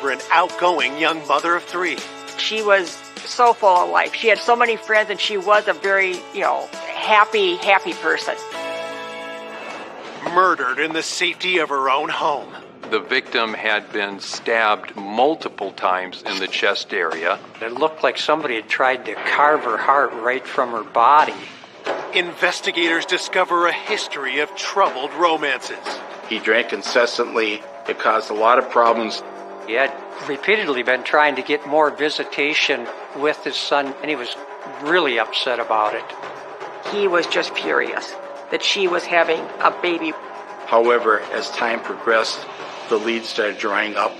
vibrant, outgoing young mother of three. She was so full of life. She had so many friends, and she was a very, happy person. Murdered in the safety of her own home. The victim had been stabbed multiple times in the chest area. It looked like somebody had tried to carve her heart right from her body. Investigators discover a history of troubled romances. He drank incessantly. It caused a lot of problems. He had repeatedly been trying to get more visitation with his son, and he was really upset about it. He was just furious that she was having a baby. However, as time progressed, the leads started drying up.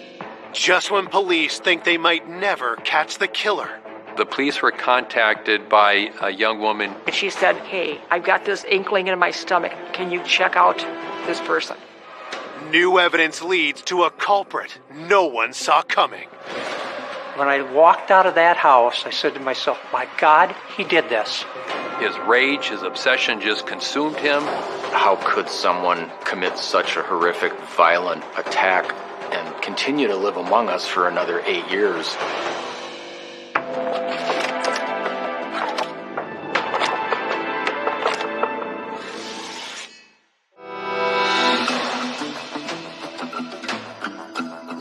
Just when police think they might never catch the killer. The police were contacted by a young woman. And she said, "Hey, I've got this inkling in my stomach. Can you check out this person?" New evidence leads to a culprit no one saw coming. When I walked out of that house, I said to myself, my God, he did this. His rage, his obsession just consumed him. How could someone commit such a horrific, violent attack and continue to live among us for another 8 years?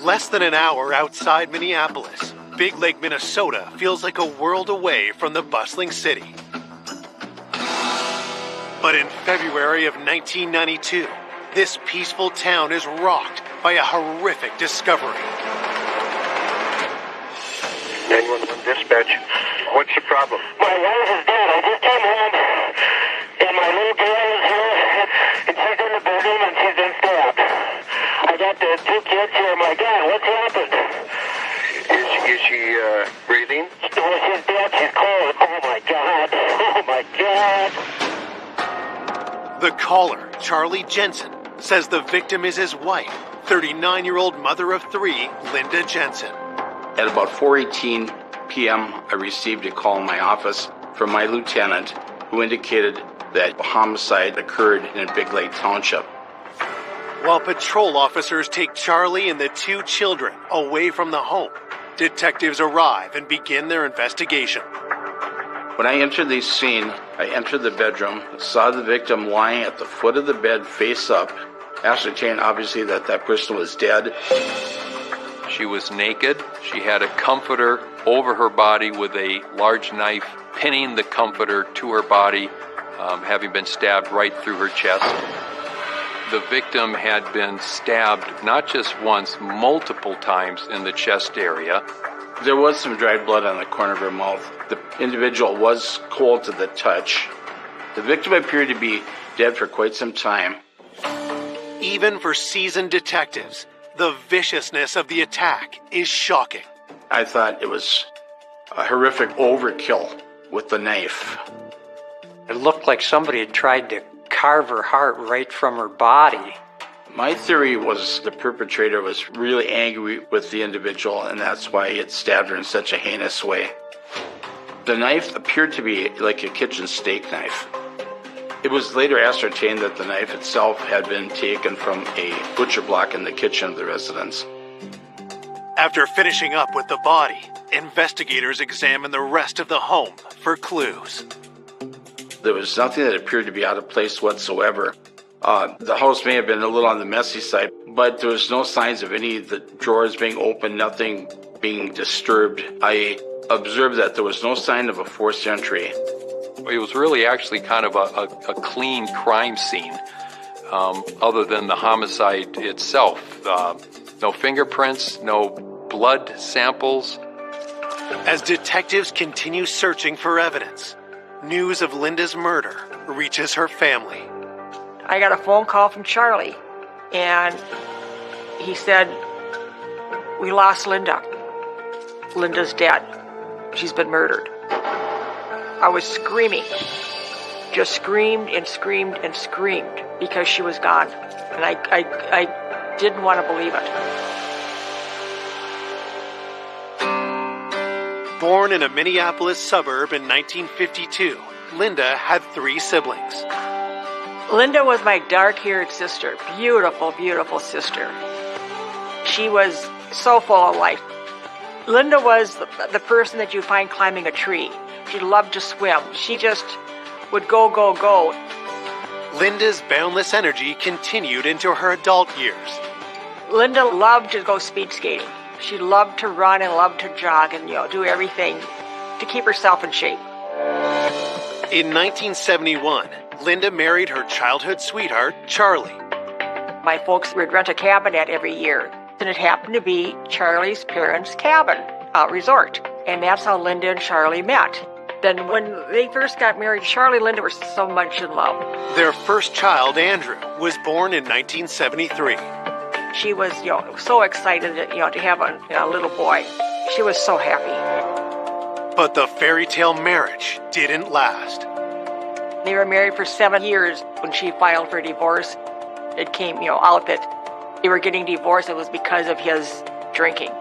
Less than an hour outside Minneapolis, Big Lake, Minnesota feels like a world away from the bustling city. But in February of 1992, this peaceful town is rocked by a horrific discovery. 911 dispatch. What's the problem? My wife is dead. I just came home, and my little girl is here, and she's in the bedroom, and she's been stabbed. I got the 2 kids here. My God, what's happened? Is she breathing? No, she's dead. She's cold. Oh, my God. Oh, my God. The caller, Charlie Jensen, says the victim is his wife, 39-year-old mother of three, Linda Jensen. At about 4:18 p.m., I received a call in my office from my lieutenant who indicated that a homicide occurred in Big Lake Township. While patrol officers take Charlie and the 2 children away from the home, detectives arrive and begin their investigation. When I entered the scene, I entered the bedroom, saw the victim lying at the foot of the bed face up, ascertained obviously that that person was dead. She was naked. She had a comforter over her body with a large knife, pinning the comforter to her body, having been stabbed right through her chest. The victim had been stabbed not just once, multiple times in the chest area. There was some dried blood on the corner of her mouth. The individual was cold to the touch. The victim appeared to be dead for quite some time. Even for seasoned detectives, the viciousness of the attack is shocking. I thought it was a horrific overkill with the knife. It looked like somebody had tried to carve her heart right from her body. My theory was the perpetrator was really angry with the individual, and that's why he had stabbed her in such a heinous way. The knife appeared to be like a kitchen steak knife. It was later ascertained that the knife itself had been taken from a butcher block in the kitchen of the residence. After finishing up with the body, investigators examine the rest of the home for clues. There was nothing that appeared to be out of place whatsoever. The house may have been a little on the messy side, but there was no signs of any of the drawers being opened, nothing being disturbed. I observed that there was no sign of a forced entry. It was really actually kind of a clean crime scene, other than the homicide itself. No fingerprints, no blood samples. As detectives continue searching for evidence, news of Linda's murder reaches her family. I got a phone call from Charlie, and he said, "We lost Linda. Linda's dead. She's been murdered." I was screaming. Just screamed and screamed and screamed because she was gone. And I didn't want to believe it. Born in a Minneapolis suburb in 1952, Linda had 3 siblings. Linda was my dark-haired sister. Beautiful, beautiful sister. She was so full of life. Linda was the person that you find climbing a tree. She loved to swim. She just would go, go, go. Linda's boundless energy continued into her adult years. Linda loved to go speed skating. She loved to run and loved to jog and, do everything to keep herself in shape. In 1971, Linda married her childhood sweetheart, Charlie. My folks would rent a cabinette every year, and it happened to be Charlie's parents' cabin resort. And that's how Linda and Charlie met. Then when they first got married, Charlie and Linda were so much in love. Their first child, Andrew, was born in 1973. She was, so excited, to have a little boy. She was so happy. But the fairy tale marriage didn't last. They were married for 7 years. When she filed for divorce, it came, out that they were getting divorced. It was because of his drinking.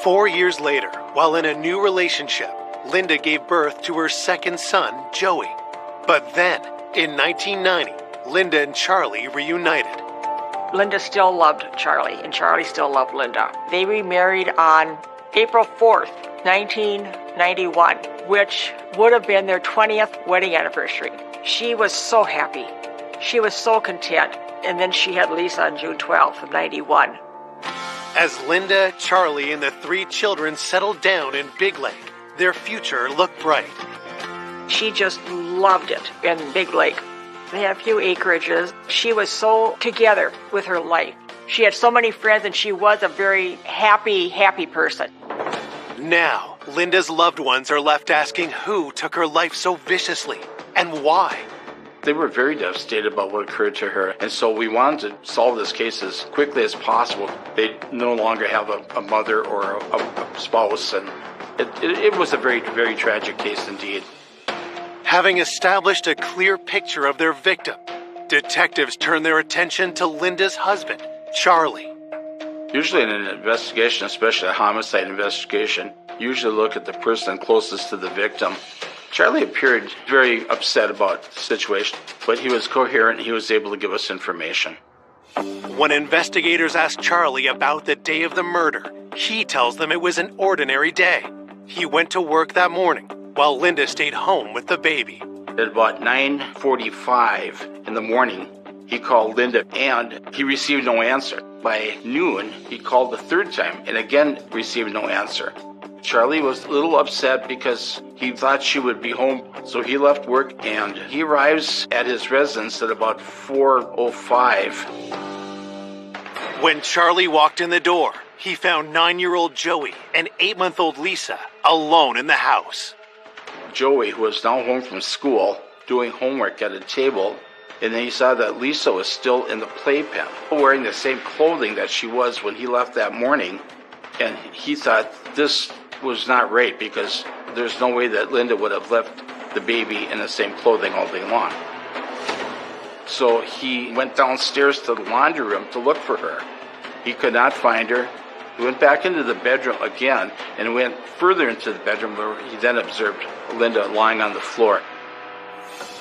4 years later, while in a new relationship, Linda gave birth to her second son, Joey. But then, in 1990, Linda and Charlie reunited. Linda still loved Charlie, and Charlie still loved Linda. They remarried on April 4th, 1991, which would have been their 20th wedding anniversary. She was so happy. She was so content. And then she had Lisa on June 12th of 91. As Linda, Charlie, and the 3 children settled down in Big Lake, their future looked bright. She just loved it in Big Lake. They had a few acreages. She was so together with her life. She had so many friends, and she was a very happy, happy person. Now, Linda's loved ones are left asking who took her life so viciously and why. They were very devastated about what occurred to her, and so we wanted to solve this case as quickly as possible. They no longer have a mother or a spouse, and it was a very, very tragic case indeed. Having established a clear picture of their victim, detectives turn their attention to Linda's husband, Charlie. Usually in an investigation, especially a homicide investigation, usually look at the person closest to the victim. Charlie appeared very upset about the situation, but he was coherent and he was able to give us information. When investigators ask Charlie about the day of the murder, he tells them it was an ordinary day. He went to work that morning, while Linda stayed home with the baby. At about 9:45 in the morning, he called Linda and he received no answer. By noon, he called the third time and again received no answer. Charlie was a little upset because he thought she would be home, so he left work and he arrives at his residence at about 4:05. When Charlie walked in the door, he found 9-year-old Joey and 8-month-old Lisa alone in the house. Joey, who was now home from school, doing homework at a table, and then he saw that Lisa was still in the playpen, wearing the same clothing that she was when he left that morning, and he thought this was not right because there's no way that Linda would have left the baby in the same clothing all day long. So he went downstairs to the laundry room to look for her. He could not find her. He went back into the bedroom again and went further into the bedroom where he then observed Linda lying on the floor.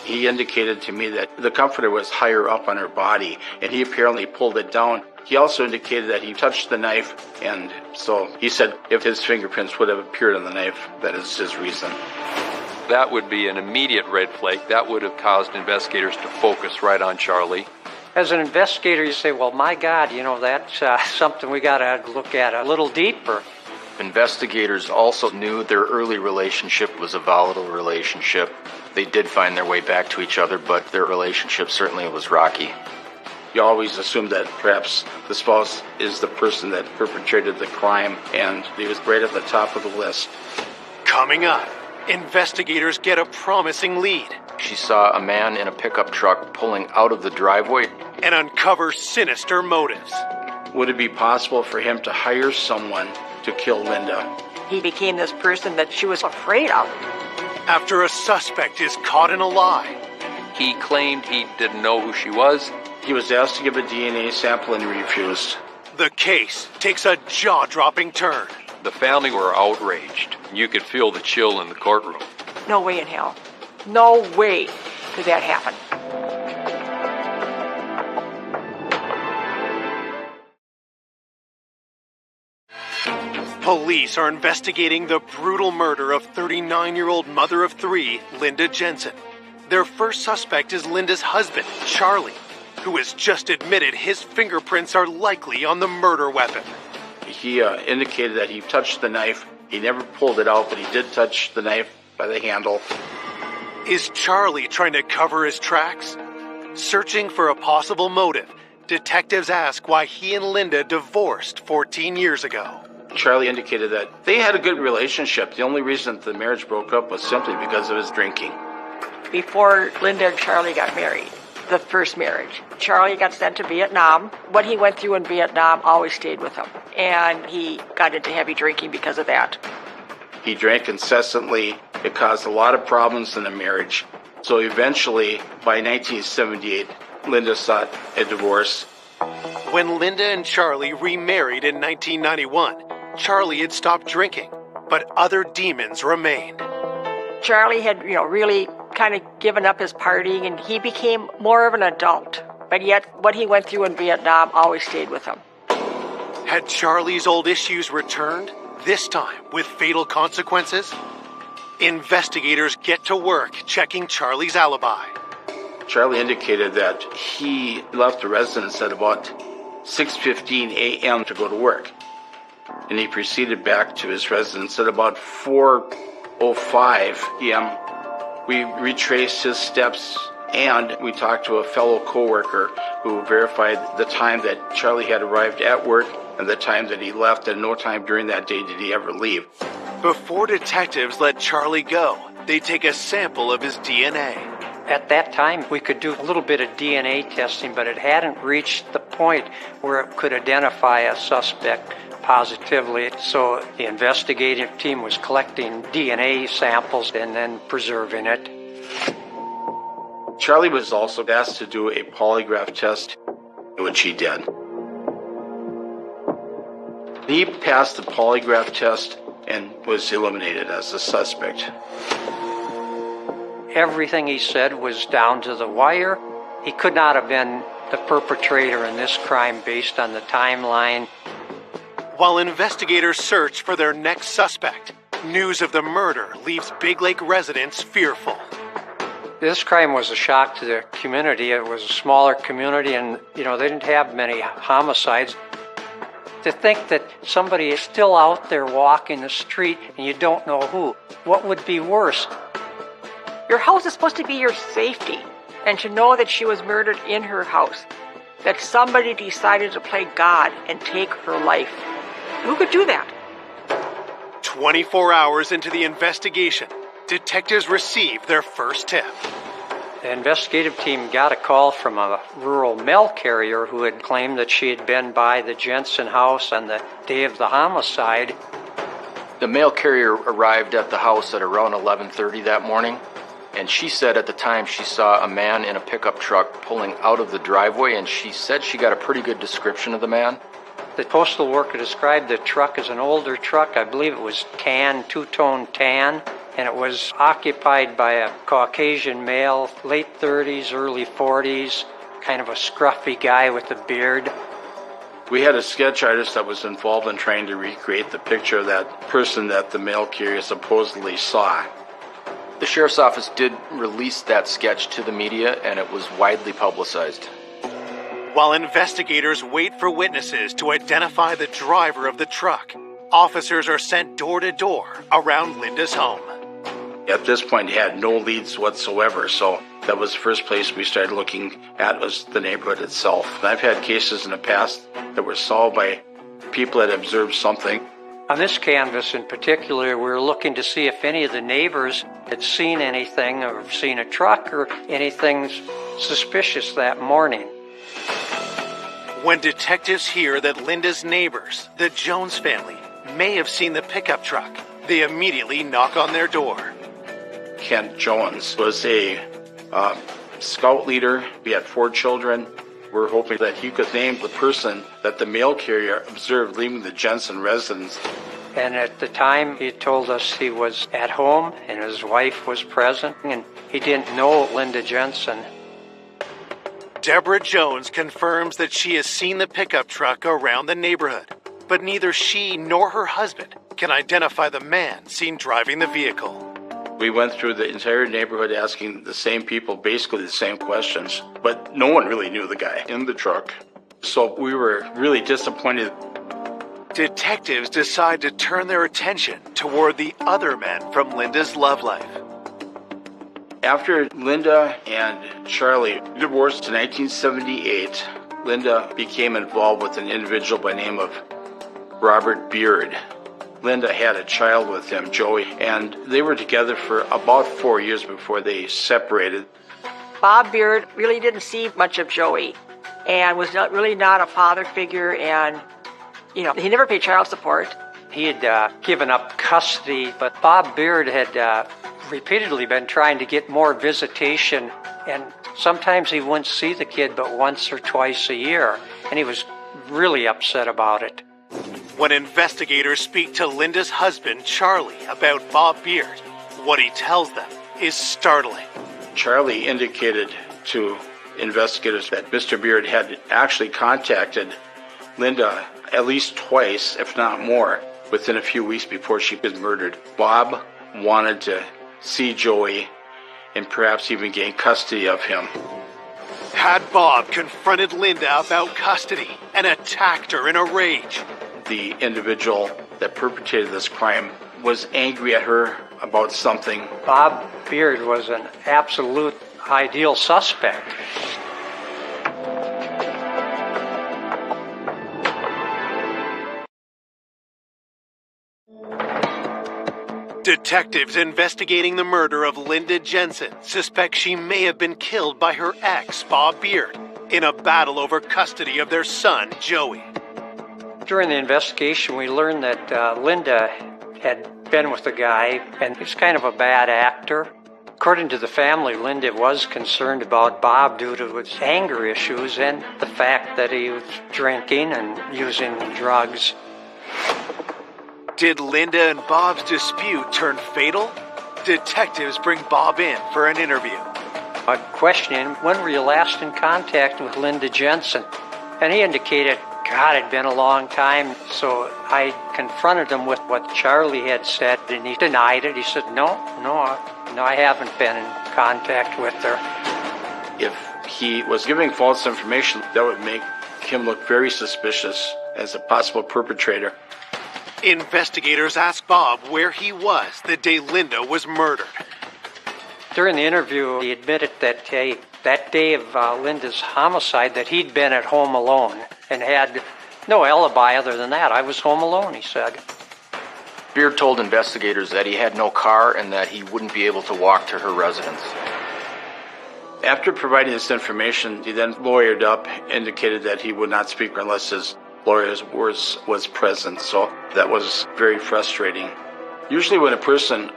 He indicated to me that the comforter was higher up on her body, and he apparently pulled it down. He also indicated that he touched the knife, and so he said if his fingerprints would have appeared on the knife, that is his reason. That would be an immediate red flag. That would have caused investigators to focus right on Charlie. As an investigator, you say, well, my God, that's something we got to look at a little deeper. Investigators also knew their early relationship was a volatile relationship. They did find their way back to each other, but their relationship certainly was rocky. You always assume that perhaps the spouse is the person that perpetrated the crime, and he was right at the top of the list. Coming up, investigators get a promising lead She saw a man in a pickup truck pulling out of the driveway. and uncover sinister motives. Would it be possible for him to hire someone to kill Linda? He became this person that she was afraid of. After a suspect is caught in a lie, He claimed he didn't know who she was. He was asked to give a DNA sample and he refused. the case takes a jaw-dropping turn. The family were outraged. You could feel the chill in the courtroom. No way in hell. No way could that happen. Police are investigating the brutal murder of 39-year-old mother of three, Linda Jensen. Their first suspect is Linda's husband, Charlie, who has just admitted his fingerprints are likely on the murder weapon. He indicated that he touched the knife. He never pulled it out, but he did touch the knife by the handle. Is Charlie trying to cover his tracks? Searching for a possible motive, detectives ask why he and Linda divorced 14 years ago. Charlie indicated that they had a good relationship. The only reason the marriage broke up was simply because of his drinking. Before Linda and Charlie got married, the first marriage, Charlie got sent to Vietnam. What he went through in Vietnam always stayed with him, and he got into heavy drinking because of that. He drank incessantly. It caused a lot of problems in the marriage. So eventually, by 1978, Linda sought a divorce. When Linda and Charlie remarried in 1991, Charlie had stopped drinking, but other demons remained. Charlie had, really kind of given up his partying, and he became more of an adult. But yet, what he went through in Vietnam always stayed with him. Had Charlie's old issues returned, this time with fatal consequences? Investigators get to work checking Charlie's alibi. Charlie indicated that he left the residence at about 6:15 a.m. to go to work. And he proceeded back to his residence at about 4:05 p.m. We retraced his steps, and we talked to a fellow coworker who verified the time that Charlie had arrived at work and the time that he left, and no time during that day did he ever leave. Before detectives let Charlie go, they take a sample of his DNA. At that time, we could do a little bit of DNA testing, but it hadn't reached the point where it could identify a suspect positively. So the investigative team was collecting DNA samples and then preserving it. Charlie was also asked to do a polygraph test, which he did. He passed the polygraph test and was eliminated as a suspect. Everything he said was down to the wire. He could not have been the perpetrator in this crime based on the timeline. While investigators search for their next suspect, news of the murder leaves Big Lake residents fearful. This crime was a shock to the community. It was a smaller community, and they didn't have many homicides. To think that somebody is still out there walking the street and you don't know who, what would be worse? Your house is supposed to be your safety, and to know that she was murdered in her house, that somebody decided to play God and take her life. Who could do that? 24 hours into the investigation, detectives receive their first tip. The investigative team got a call from a rural mail carrier who had claimed that she had been by the Jensen house on the day of the homicide. The mail carrier arrived at the house at around 11:30 that morning, and she said at the time she saw a man in a pickup truck pulling out of the driveway, and she said she got a pretty good description of the man. The postal worker described the truck as an older truck. I believe it was tan, two-tone tan, and it was occupied by a Caucasian male, late 30s, early 40s, kind of a scruffy guy with a beard. We had a sketch artist that was involved in trying to recreate the picture of that person that the mail carrier supposedly saw. The sheriff's office did release that sketch to the media, and it was widely publicized. While investigators wait for witnesses to identify the driver of the truck, officers are sent door to door around Linda's home. At this point, he had no leads whatsoever, so that was the first place we started looking at was the neighborhood itself. And I've had cases in the past that were solved by people that observed something. On this canvas in particular, we were looking to see if any of the neighbors had seen anything or seen a truck or anything suspicious that morning. When detectives hear that Linda's neighbors, the Jones family, may have seen the pickup truck, they immediately knock on their door. Kent Jones was a scout leader. He had 4 children. We're hoping that he could name the person that the mail carrier observed leaving the Jensen residence. And at the time, he told us he was at home and his wife was present, and he didn't know Linda Jensen. Deborah Jones confirms that she has seen the pickup truck around the neighborhood. but neither she nor her husband can identify the man seen driving the vehicle. We went through the entire neighborhood asking the same people basically the same questions, but no one really knew the guy in the truck. So we were really disappointed. Detectives decide to turn their attention toward the other men from Linda's love life. After Linda and Charlie divorced in 1978, Linda became involved with an individual by the name of Robert Beard. Linda had a child with him, Joey, and they were together for about 4 years before they separated. Bob Beard really didn't see much of Joey and was really not a father figure, and, he never paid child support. He had given up custody, but Bob Beard had repeatedly been trying to get more visitation, and sometimes he wouldn't see the kid but once or twice a year, and he was really upset about it. When investigators speak to Linda's husband, Charlie, about Bob Beard, what he tells them is startling. Charlie indicated to investigators that Mr. Beard had actually contacted Linda at least twice, if not more, within a few weeks before she was murdered. Bob wanted to see Joey and perhaps even gain custody of him. Had Bob confronted Linda about custody and attacked her in a rage? The individual that perpetrated this crime was angry at her about something. Bob Beard was an absolute ideal suspect. Detectives investigating the murder of Linda Jensen suspect she may have been killed by her ex, Bob Beard, in a battle over custody of their son, Joey. During the investigation, we learned that Linda had been with a guy, and he was kind of a bad actor. According to the family, Linda was concerned about Bob due to his anger issues and the fact that he was drinking and using drugs. Did Linda and Bob's dispute turn fatal? Detectives bring Bob in for an interview. I questioned him, when were you last in contact with Linda Jensen? And he indicated, God, it'd been a long time. So I confronted him with what Charlie had said, and he denied it. He said, no, I haven't been in contact with her. If he was giving false information, that would make him look very suspicious as a possible perpetrator. Investigators ask Bob where he was the day Linda was murdered. During the interview, he admitted that that day of Linda's homicide, that he'd been at home alone and had no alibi other than that. I was home alone, he said. Beard told investigators that he had no car and that he wouldn't be able to walk to her residence. After providing this information, he then lawyered up, indicated that he would not speak unless his lawyer was present, so that was very frustrating. Usually when a person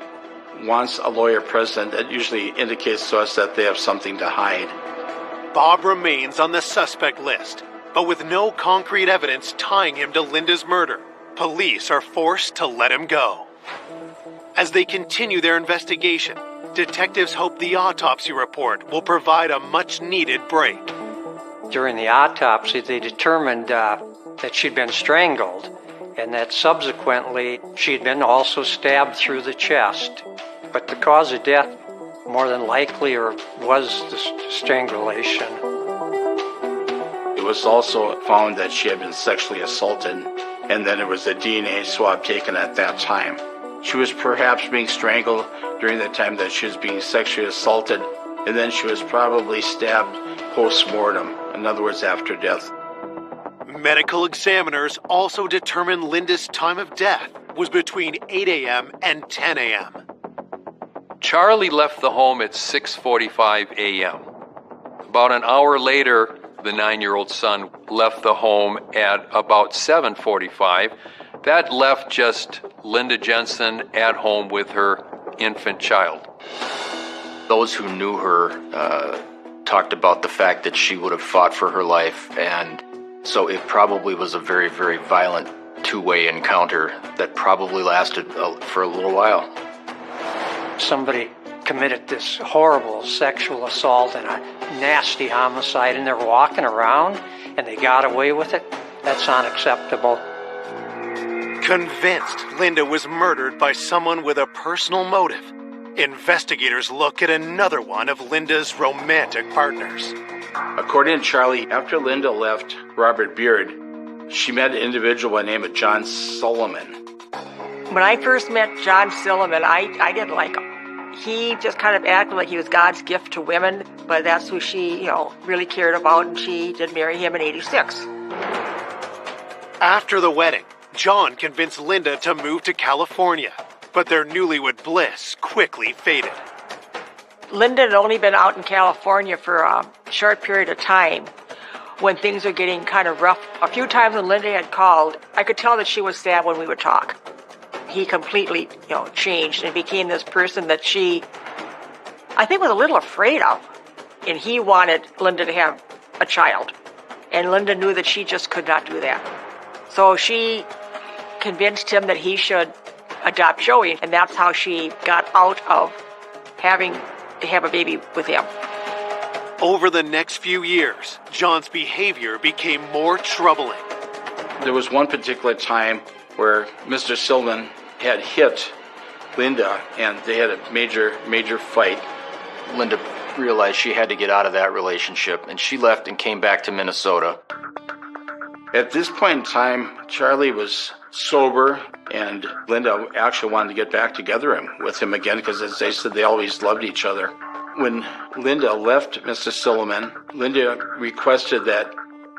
wants a lawyer present, that usually indicates to us that they have something to hide. Bob remains on the suspect list, but with no concrete evidence tying him to Linda's murder, police are forced to let him go. As they continue their investigation, detectives hope the autopsy report will provide a much-needed break. During the autopsy, they determined that she'd been strangled and that subsequently she'd been also stabbed through the chest. But the cause of death, more than likely, was the strangulation. It was also found that she had been sexually assaulted, and then there was a DNA swab taken at that time. She was perhaps being strangled during the time that she was being sexually assaulted, and then she was probably stabbed post-mortem, in other words, after death. Medical examiners also determined Linda's time of death was between 8 a.m. and 10 a.m. Charlie left the home at 6:45 a.m. About an hour later, the 9-year-old son left the home at about 7:45. That left just Linda Jensen at home with her infant child. Those who knew her talked about the fact that she would have fought for her life, and so it probably was a very, very violent two-way encounter that probably lasted for a little while. Somebody committed this horrible sexual assault and a nasty homicide, and they're walking around and they got away with it. That's unacceptable. Convinced Linda was murdered by someone with a personal motive, investigators look at another one of Linda's romantic partners. According to Charlie, after Linda left Robert Beard, she met an individual by the name of John Sullivan. When I first met John Sullivan, I didn't like him. He just kind of acted like he was God's gift to women, but that's who she, really cared about, and she did marry him in '86. After the wedding, John convinced Linda to move to California, but their newlywed bliss quickly faded. Linda had only been out in California for a short period of time when things were getting kind of rough. A few times when Linda had called, I could tell that she was sad when we would talk. He completely, changed and became this person that she, I think, was a little afraid of. And he wanted Linda to have a child. And Linda knew that she just could not do that. So she convinced him that he should adopt Joey, and that's how she got out of having to have a baby with him. Over the next few years, John's behavior became more troubling. There was one particular time where Mr. Silman had hit Linda, and they had a major fight. Linda realized she had to get out of that relationship, and she left and came back to Minnesota. At this point in time, Charlie was sober, and Linda actually wanted to get back together with him again because, as they said, they always loved each other. When Linda left Mr. Silliman, Linda requested that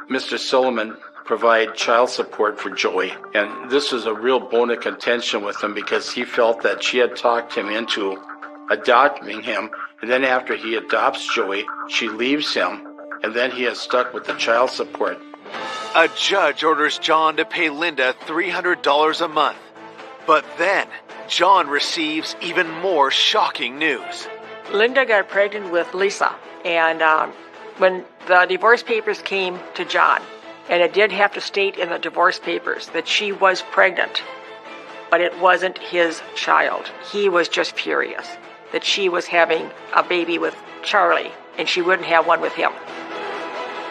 Mr. Silliman provide child support for Joey. And this was a real bone of contention with him because he felt that she had talked him into adopting him. And then after he adopts Joey, she leaves him, and then he is stuck with the child support. A judge orders John to pay Linda $300 a month. But then, John receives even more shocking news. Linda got pregnant with Lisa, and when the divorce papers came to John, and it did have to state in the divorce papers that she was pregnant, but it wasn't his child. He was just furious that she was having a baby with Charlie, and she wouldn't have one with him.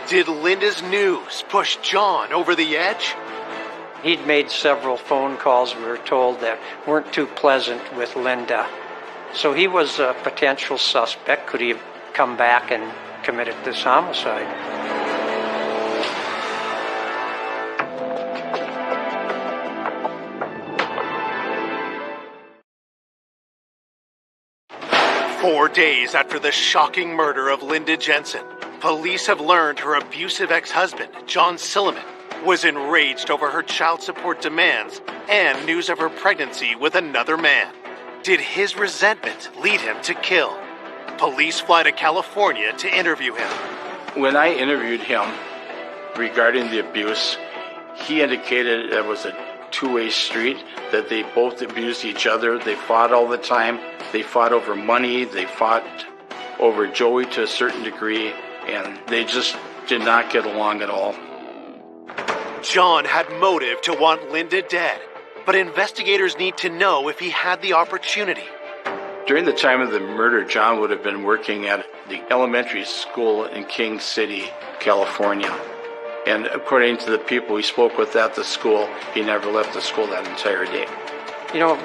Did Linda's news push John over the edge? He'd made several phone calls, we were told, that weren't too pleasant with Linda. So he was a potential suspect. Could he have come back and committed this homicide? Four days after the shocking murder of Linda Jensen, police have learned her abusive ex-husband, John Silliman, was enraged over her child support demands and news of her pregnancy with another man. Did his resentment lead him to kill? Police fly to California to interview him. When I interviewed him regarding the abuse, he indicated it was a two-way street, that they both abused each other. They fought all the time. They fought over money. They fought over Joey to a certain degree, and they just did not get along at all. John had motive to want Linda dead, but investigators need to know if he had the opportunity. During the time of the murder, John would have been working at the elementary school in King City, California. And according to the people we spoke with at the school, he never left the school that entire day.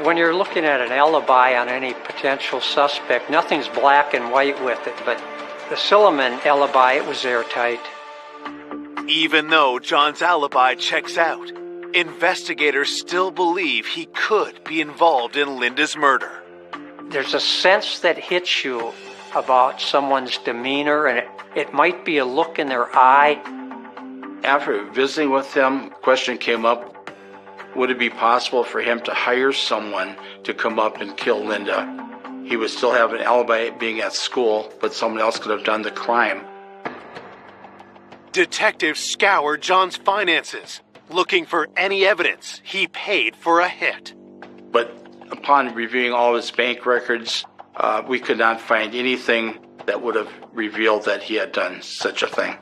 When you're looking at an alibi on any potential suspect, nothing's black and white with it, but the Silliman alibi, it was airtight. Even though John's alibi checks out, investigators still believe he could be involved in Linda's murder. There's a sense that hits you about someone's demeanor, and it might be a look in their eye. After visiting with him, the question came up, would it be possible for him to hire someone to come up and kill Linda? He would still have an alibi being at school, but someone else could have done the crime. Detectives scoured John's finances, looking for any evidence he paid for a hit. But upon reviewing all his bank records, we could not find anything that would have revealed that he had done such a thing.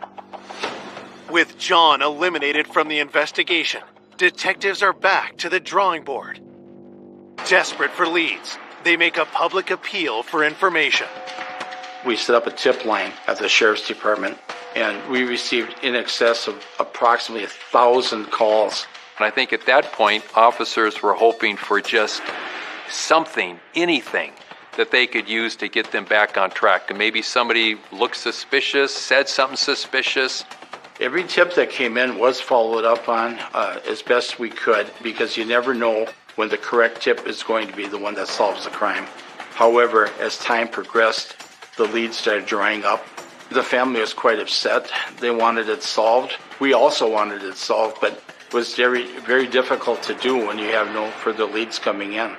With John eliminated from the investigation, detectives are back to the drawing board. Desperate for leads, they make a public appeal for information. We set up a tip line at the Sheriff's Department, and we received in excess of approximately 1,000 calls And I think at that point, officers were hoping for just something, anything, that they could use to get them back on track. And maybe somebody looked suspicious, said something suspicious. Every tip that came in was followed up on as best we could, because you never know when the correct tip is going to be the one that solves the crime. However, as time progressed, the leads started drying up. The family was quite upset. They wanted it solved. We also wanted it solved, but it was very, very difficult to do when you have no further leads coming in.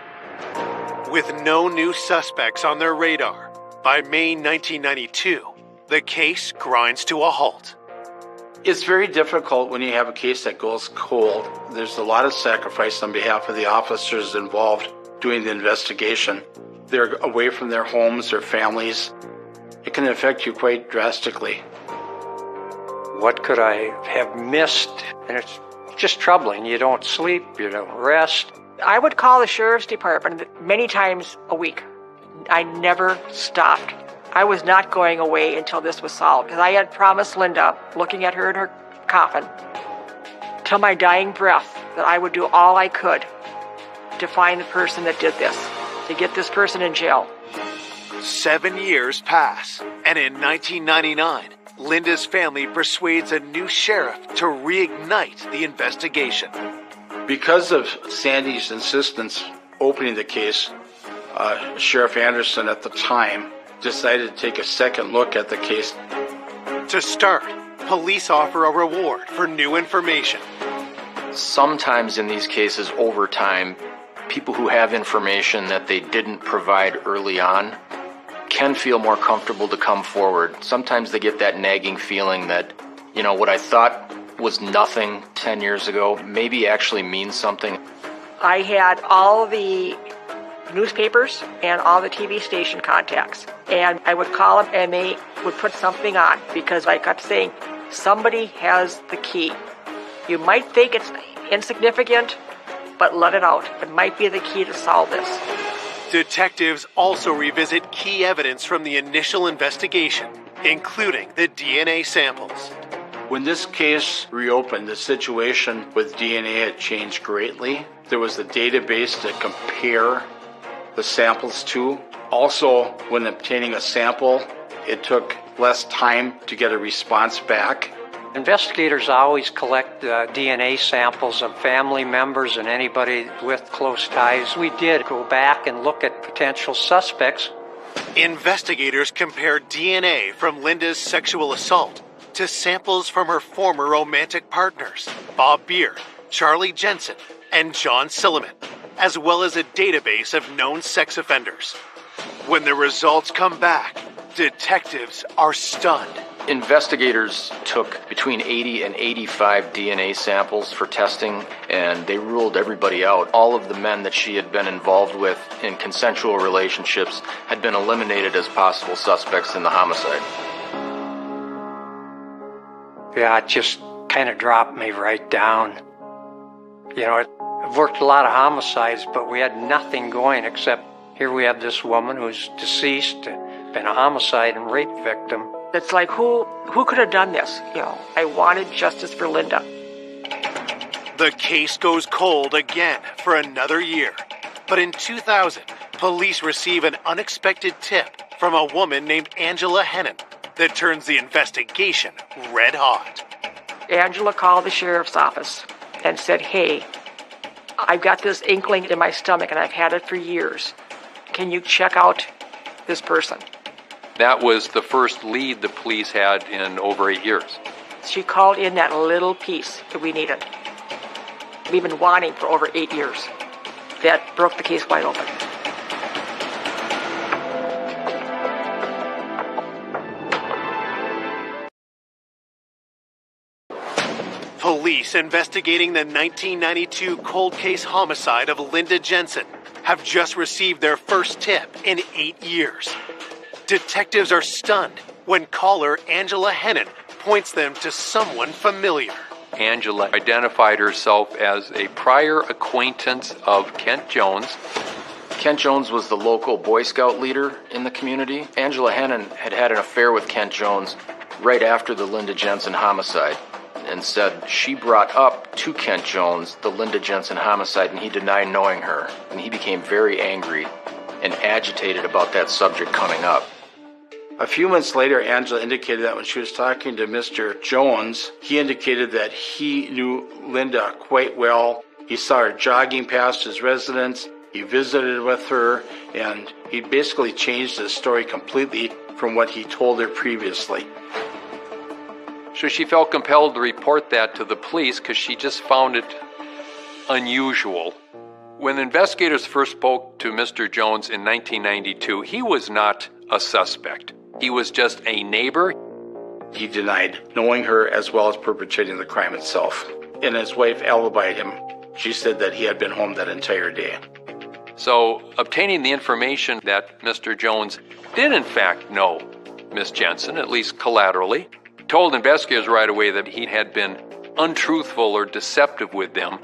With no new suspects on their radar, by May 1992, the case grinds to a halt. It's very difficult when you have a case that goes cold. There's a lot of sacrifice on behalf of the officers involved doing the investigation. They're away from their homes, their families. It can affect you quite drastically. What could I have missed? And it's just troubling. You don't sleep, you don't rest. I would call the sheriff's department many times a week. I never stopped. I was not going away until this was solved, because I had promised Linda, looking at her in her coffin, till my dying breath, that I would do all I could to find the person that did this, to get this person in jail. 7 years pass, and in 1999, Linda's family persuades a new sheriff to reignite the investigation. Because of Sandy's insistence opening the case, Sheriff Anderson at the time decided to take a second look at the case. To start, police offer a reward for new information. Sometimes in these cases, over time, people who have information that they didn't provide early on can feel more comfortable to come forward. Sometimes they get that nagging feeling that, what I thought was nothing 10 years ago maybe actually means something. I had all the newspapers and all the TV station contacts, and I would call them and they would put something on, because I kept saying, somebody has the key. You might think it's insignificant, but let it out. It might be the key to solve this. Detectives also revisit key evidence from the initial investigation, including the DNA samples. When this case reopened, the situation with DNA had changed greatly. There was a database to compare the samples to. Also, when obtaining a sample, it took less time to get a response back. Investigators always collect DNA samples of family members and anybody with close ties. We did go back and look at potential suspects. Investigators compared DNA from Linda's sexual assault to samples from her former romantic partners, Bob Beer, Charlie Jensen, and John Silliman, as well as a database of known sex offenders. When the results come back, detectives are stunned. Investigators took between 80 and 85 DNA samples for testing, and they ruled everybody out. All of the men that she had been involved with in consensual relationships had been eliminated as possible suspects in the homicide. Yeah, it just kind of dropped me right down. I've worked a lot of homicides, but we had nothing going except here we have this woman who's deceased, been a homicide and rape victim. It's like, who could have done this? I wanted justice for Linda. The case goes cold again for another year. But in 2000, police receive an unexpected tip from a woman named Angela Hennon that turns the investigation red hot. Angela called the sheriff's office and said, hey, I've got this inkling in my stomach and I've had it for years. Can you check out this person? That was the first lead the police had in over 8 years. She called in that little piece that we needed. We've been wanting for over 8 years. That broke the case wide open. Police investigating the 1992 cold case homicide of Linda Jensen have just received their first tip in 8 years. Detectives are stunned when caller Angela Hennon points them to someone familiar. Angela identified herself as a prior acquaintance of Kent Jones. Kent Jones was the local Boy Scout leader in the community. Angela Hennon had had an affair with Kent Jones right after the Linda Jensen homicide. and said she brought up to Kent Jones the Linda Jensen homicide, and he denied knowing her. And he became very angry and agitated about that subject coming up. A few months later, Angela indicated that when she was talking to Mr. Jones, he indicated that he knew Linda quite well. He saw her jogging past his residence, he visited with her, and he basically changed his story completely from what he told her previously. So she felt compelled to report that to the police because she just found it unusual. When investigators first spoke to Mr. Jones in 1992, he was not a suspect. He was just a neighbor. He denied knowing her as well as perpetrating the crime itself. And his wife alibied him. She said that he had been home that entire day. So obtaining the information that Mr. Jones did in fact know Miss Jensen, at least collaterally, told investigators right away that he had been untruthful or deceptive with them.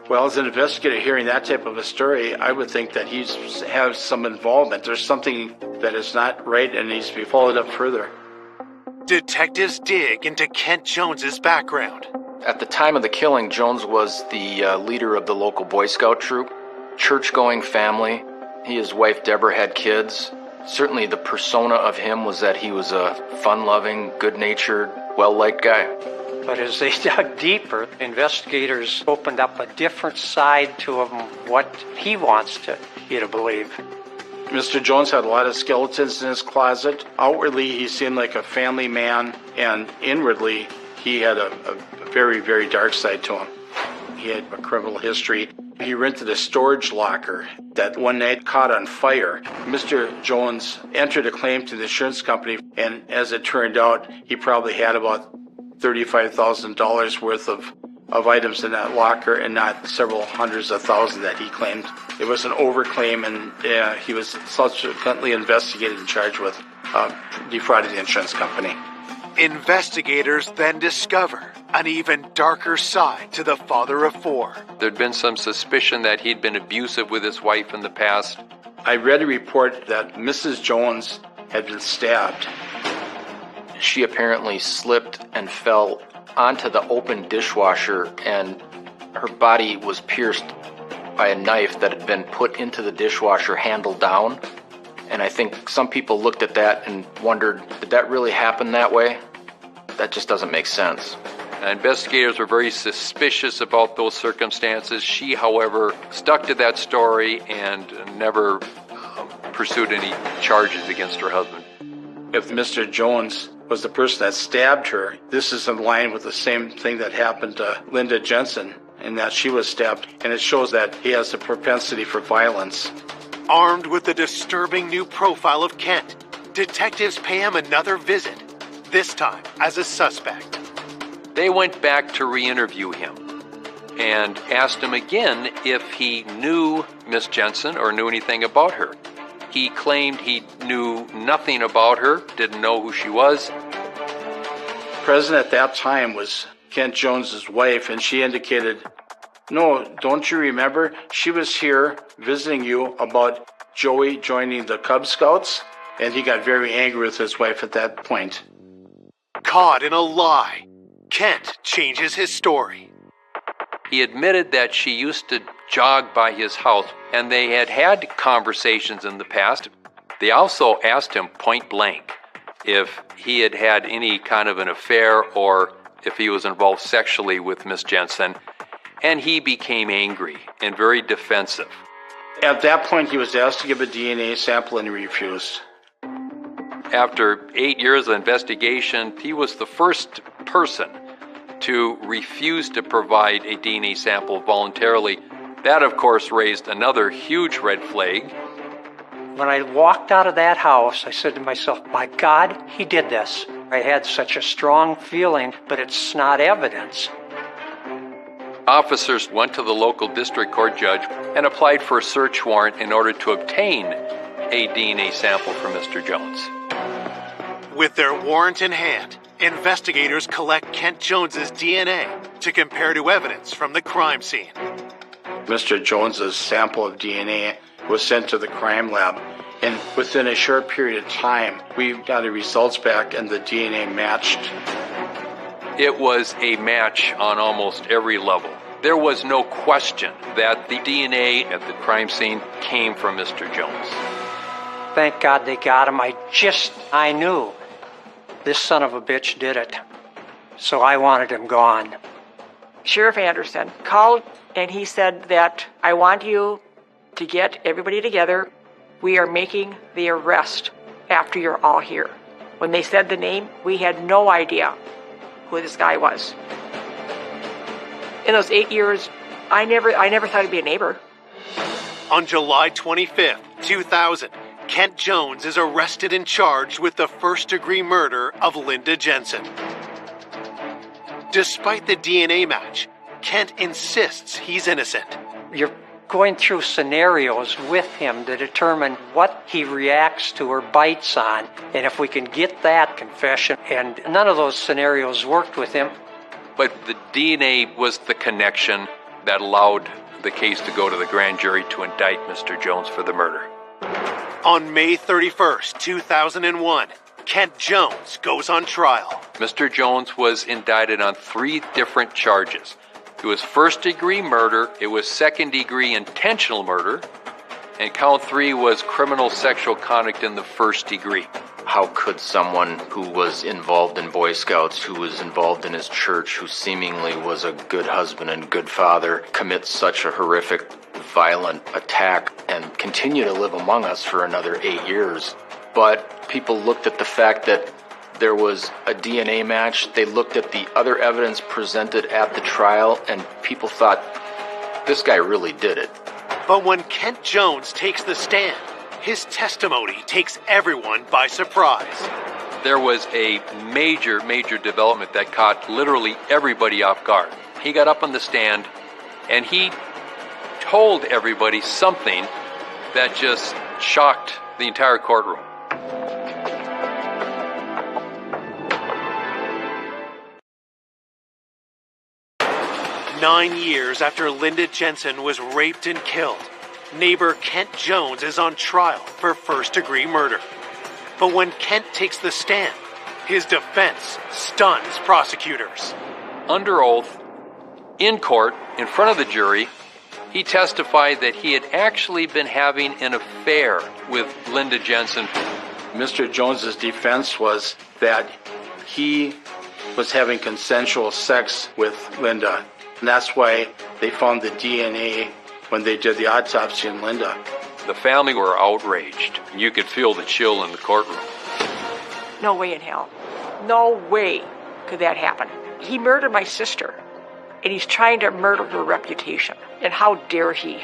Well, as an investigator hearing that type of a story, I would think that he has some involvement. There's something that is not right and needs to be followed up further. Detectives dig into Kent Jones's background. At the time of the killing, Jones was the leader of the local Boy Scout troop, church-going family. He and his wife Deborah had kids. Certainly the persona of him was that he was a fun-loving, good-natured, well-liked guy. But as they dug deeper, investigators opened up a different side to him, what he wants you to believe. Mr. Jones had a lot of skeletons in his closet. Outwardly, he seemed like a family man, and inwardly, he had a very, very dark side to him. He had a criminal history. He rented a storage locker that one night caught on fire. Mr. Jones entered a claim to the insurance company, and as it turned out, he probably had about $35,000 worth of items in that locker and not several hundreds of thousands that he claimed. It was an overclaim, and he was subsequently investigated and charged with defrauding the insurance company. Investigators then discover an even darker side to the father of four. There'd been some suspicion that he'd been abusive with his wife in the past. I read a report that Mrs. Jones had been stabbed. She apparently slipped and fell onto the open dishwasher, and her body was pierced by a knife that had been put into the dishwasher handle down. And I think some people looked at that and wondered, did that really happen that way? That just doesn't make sense. Investigators were very suspicious about those circumstances. She, however, stuck to that story and never pursued any charges against her husband. If Mr. Jones was the person that stabbed her, this is in line with the same thing that happened to Linda Jensen, in that she was stabbed, and it shows that he has a propensity for violence. Armed with the disturbing new profile of Kent, detectives pay him another visit, this time as a suspect. They went back to re-interview him and asked him again if he knew Miss Jensen or knew anything about her. He claimed he knew nothing about her, didn't know who she was. Present at that time was Kent Jones's wife, and she indicated, "No, don't you remember? She was here visiting you about Joey joining the Cub Scouts." And he got very angry with his wife at that point. Caught in a lie, Kent changes his story. He admitted that she used to jog by his house, and they had had conversations in the past. They also asked him point blank if he had had any kind of an affair or if he was involved sexually with Miss Jensen, and he became angry and very defensive. At that point, he was asked to give a DNA sample, and he refused. After 8 years of investigation, he was the first person to refuse to provide a DNA sample voluntarily. That, of course, raised another huge red flag. When I walked out of that house, I said to myself, my God, he did this. I had such a strong feeling, but it's not evidence. Officers went to the local district court judge and applied for a search warrant in order to obtain a DNA sample from Mr. Jones. With their warrant in hand, investigators collect Kent Jones's DNA to compare to evidence from the crime scene. Mr. Jones's sample of DNA was sent to the crime lab, and within a short period of time, we got the results back and the DNA matched. It was a match on almost every level. There was no question that the DNA at the crime scene came from Mr. Jones. Thank God they got him. I knew this son of a bitch did it. So I wanted him gone. Sheriff Anderson called and he said that I want you to get everybody together. We are making the arrest after you're all here. When they said the name, we had no idea who this guy was. In those 8 years, I never thought he'd be a neighbor. On July 25th, 2000, Kent Jones is arrested and charged with the first-degree murder of Linda Jensen. Despite the DNA match, Kent insists he's innocent. You're going through scenarios with him to determine what he reacts to or bites on. And if we can get that confession, and none of those scenarios worked with him. But the DNA was the connection that allowed the case to go to the grand jury to indict Mr. Jones for the murder. On May 31st, 2001, Kent Jones goes on trial. Mr. Jones was indicted on 3 different charges. It was first-degree murder, it was second-degree intentional murder, and count 3 was criminal sexual conduct in the first degree. How could someone who was involved in Boy Scouts, who was involved in his church, who seemingly was a good husband and good father, commit such a horrific, violent attack and continue to live among us for another 8 years? But people looked at the fact that there was a DNA match. They looked at the other evidence presented at the trial, and people thought, this guy really did it. But when Kent Jones takes the stand, his testimony takes everyone by surprise. There was a major development that caught literally everybody off guard. He got up on the stand, and he told everybody something that just shocked the entire courtroom. Nine years after Linda Jensen was raped and killed, neighbor Kent Jones is on trial for first-degree murder. But when Kent takes the stand, his defense stuns prosecutors. Under oath, in court, in front of the jury, he testified that he had actually been having an affair with Linda Jensen. Mr. Jones's defense was that he was having consensual sex with Linda, and that's why they found the DNA when they did the autopsy on Linda. The family were outraged. You could feel the chill in the courtroom. No way in hell. No way could that happen. He murdered my sister, and he's trying to murder her reputation. And how dare he?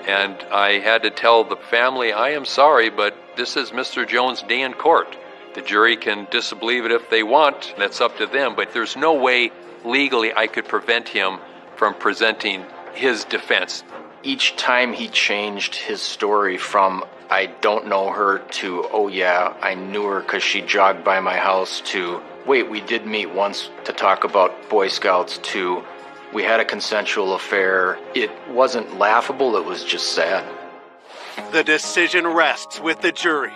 And I had to tell the family, I am sorry, but this is Mr. Jones' day in court. The jury can disbelieve it if they want. That's up to them. But there's no way legally I could prevent him from presenting his defense. Each time he changed his story from, I don't know her, to, oh yeah, I knew her because she jogged by my house, to, wait, we did meet once to talk about Boy Scouts, to, we had a consensual affair. It wasn't laughable, it was just sad. The decision rests with the jury.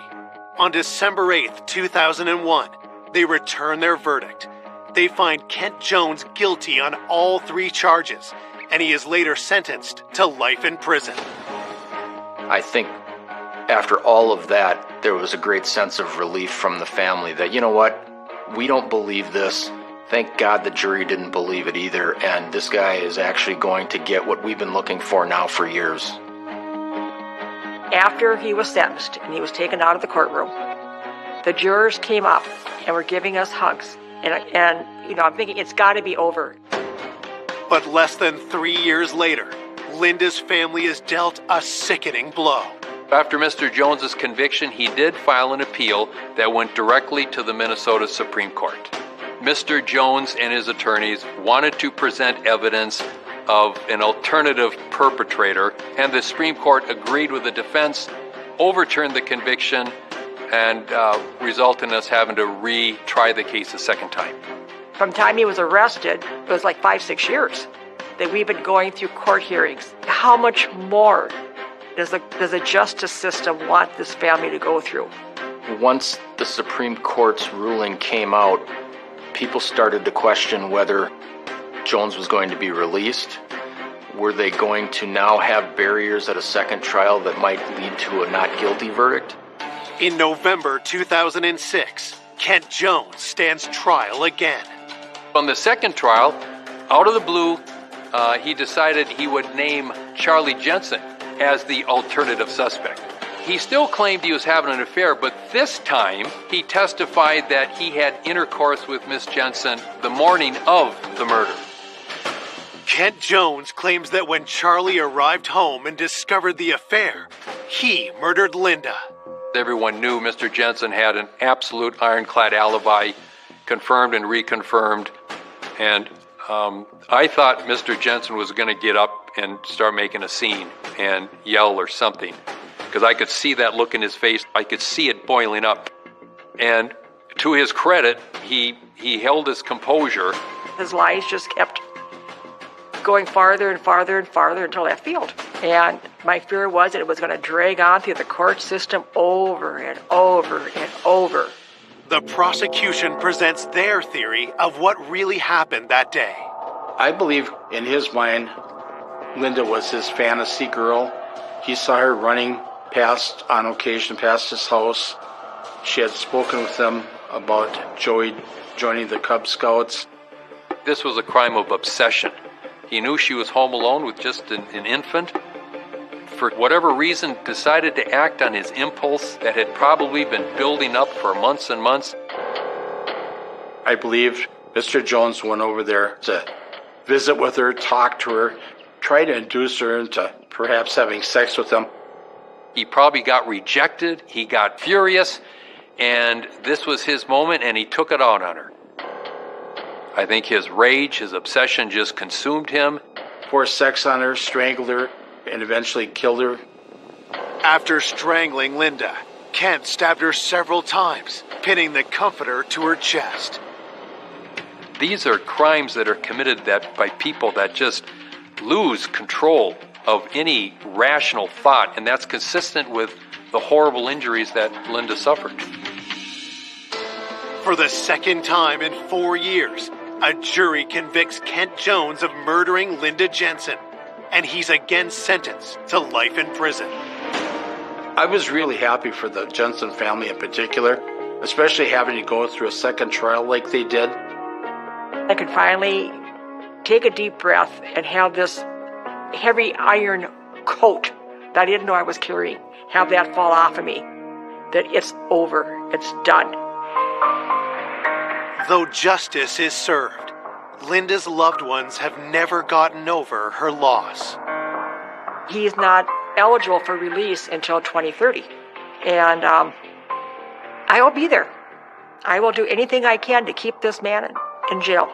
On December 8th, 2001, they return their verdict. They find Kent Jones guilty on all 3 charges, and he is later sentenced to life in prison. I think after all of that, there was a great sense of relief from the family that, you know what, we don't believe this. Thank God the jury didn't believe it either, and this guy is actually going to get what we've been looking for now for years. After he was sentenced and he was taken out of the courtroom, the jurors came up and were giving us hugs. And you know, I'm thinking it's got to be over. But less than 3 years later, Linda's family is dealt a sickening blow. After Mr. Jones's conviction, he did file an appeal that went directly to the Minnesota Supreme Court. Mr. Jones and his attorneys wanted to present evidence of an alternative perpetrator, and the Supreme Court agreed with the defense, overturned the conviction, and result in us having to retry the case a second time. From the time he was arrested, it was like 5-6 years that we've been going through court hearings. How much more does the justice system want this family to go through? Once the Supreme Court's ruling came out, people started to question whether Jones was going to be released. Were they going to now have barriers at a second trial that might lead to a not guilty verdict? In November 2006, Kent Jones stands trial again. On the second trial, out of the blue, he decided he would name Charlie Jensen as the alternative suspect. He still claimed he was having an affair, but this time he testified that he had intercourse with Miss Jensen the morning of the murder. Kent Jones claims that when Charlie arrived home and discovered the affair, he murdered Linda. Everyone knew Mr. Jensen had an absolute ironclad alibi, confirmed and reconfirmed, and I thought Mr. Jensen was going to get up and start making a scene and yell or something, because I could see that look in his face. I could see it boiling up. And to his credit, he held his composure. His lies just kept going farther and farther and farther until left field. And my fear was that it was going to drag on through the court system over and over and over. The prosecution presents their theory of what really happened that day. I believe in his mind, Linda was his fantasy girl. He saw her running on occasion past his house. She had spoken with him about Joey joining the Cub Scouts. This was a crime of obsession. He knew she was home alone with just an infant. For whatever reason, decided to act on his impulse that had probably been building up for months and months. I believe Mr. Jones went over there to visit with her, talk to her, try to induce her into perhaps having sex with him. He probably got rejected, he got furious, and this was his moment, and he took it out on her. I think his rage, his obsession just consumed him. Forced sex on her, strangled her, and eventually killed her. After strangling Linda, Kent stabbed her several times, pinning the comforter to her chest. These are crimes that are committed by people that just lose control of any rational thought, and that's consistent with the horrible injuries that Linda suffered. For the second time in 4 years, a jury convicts Kent Jones of murdering Linda Jensen, and he's again sentenced to life in prison. I was really happy for the Jensen family in particular, especially having to go through a second trial like they did. I could finally take a deep breath and have this heavy iron coat that I didn't know I was carrying, have that fall off of me, that it's over, it's done. Though justice is served, Linda's loved ones have never gotten over her loss. He's not eligible for release until 2030, and I will be there. I will do anything I can to keep this man in jail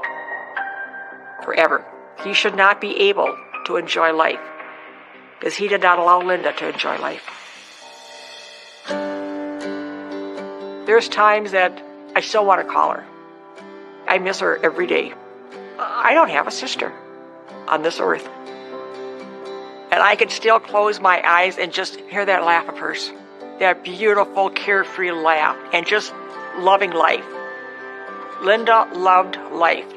forever. He should not be able to enjoy life, because he did not allow Linda to enjoy life. There's times that I still want to call her. I miss her every day. I don't have a sister on this earth. And I can still close my eyes and just hear that laugh of hers. That beautiful, carefree laugh and just loving life. Linda loved life.